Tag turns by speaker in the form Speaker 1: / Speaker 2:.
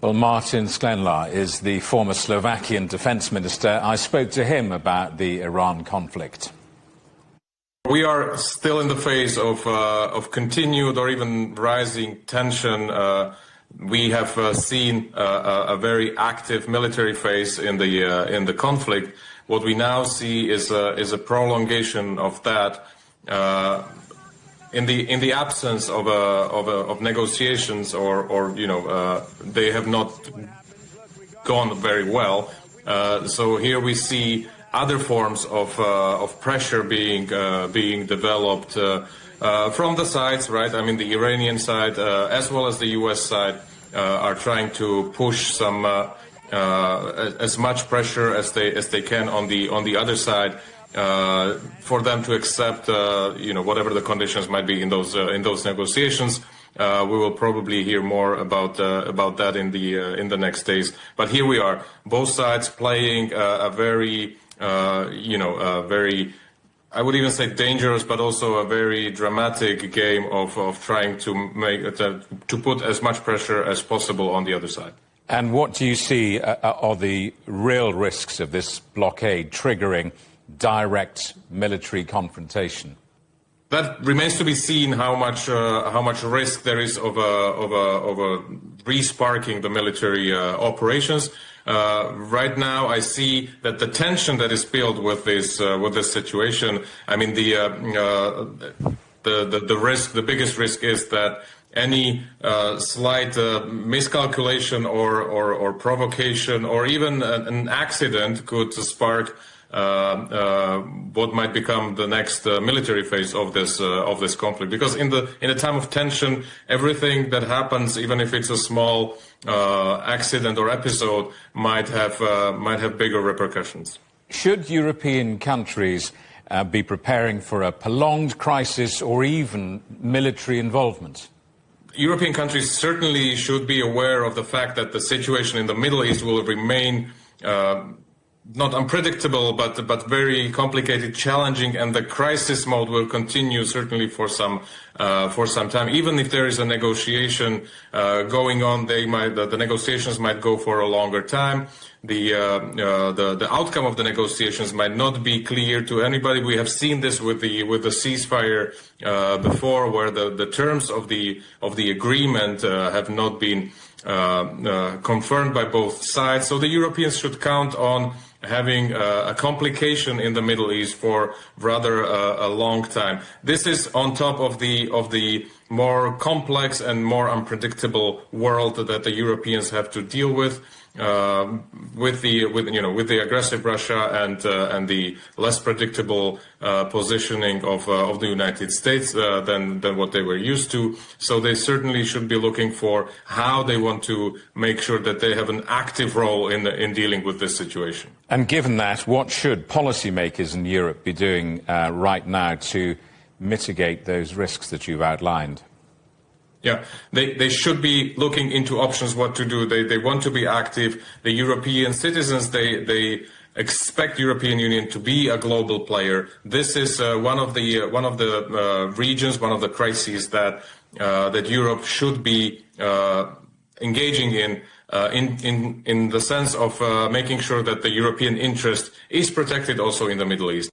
Speaker 1: Well, Martin Sklenár is the former Slovakian defence minister. I spoke to him about the Iran conflict.
Speaker 2: We are still in the phase of continued or even rising tension. We have seen a very active military phase in the conflict. What we now see is a prolongation of that. In the absence of negotiations, or they have not gone very well. So here we see other forms of pressure being developed from the sides, right? I mean, the Iranian side as well as the U.S. side are trying to push some as much pressure as they can on the other side. For them to accept, whatever the conditions might be in those negotiations. We will probably hear more about that in the next days. But here we are, both sides playing a very, very, I would even say dangerous, but also a very dramatic game of trying to put as much pressure as possible on the other side.
Speaker 1: And what do you see are the real risks of this blockade triggering direct military confrontation?
Speaker 2: That remains to be seen how much risk there is of a re-sparking the military operations. Right now, I see that the tension that is built with this situation. I mean, the risk, the biggest risk is that any slight miscalculation or provocation or even an accident could spark what might become the next military phase of this conflict. Because in a time of tension, everything that happens, even if it's a small accident or episode, might have bigger repercussions.
Speaker 1: Should European countries be preparing for a prolonged crisis or even military involvement?
Speaker 2: European countries certainly should be aware of the fact that the situation in the Middle East will remain not unpredictable, but very complicated, challenging, and the crisis mode will continue certainly for some time. Even if there is a negotiation going on, the negotiations might go for a longer time. The outcome of the negotiations might not be clear to anybody. We have seen this with the ceasefire before, where the terms of the agreement have not been confirmed by both sides. So the Europeans should count on having a complication in the Middle East for rather a long time. This is on top of the more complex and more unpredictable world that the Europeans have to deal with the aggressive Russia and the less predictable positioning of the United States than what they were used to. So they certainly should be looking for how they want to make sure that they have an active role in dealing with this situation.
Speaker 1: And given that, what should policymakers in Europe be doing right now to mitigate those risks that you've outlined?
Speaker 2: Yeah, they should be looking into options what to do. They want to be active. The European citizens, they expect European Union to be a global player. This is one of the regions, one of the crises that Europe should be engaging in the sense of making sure that the European interest is protected also in the Middle East.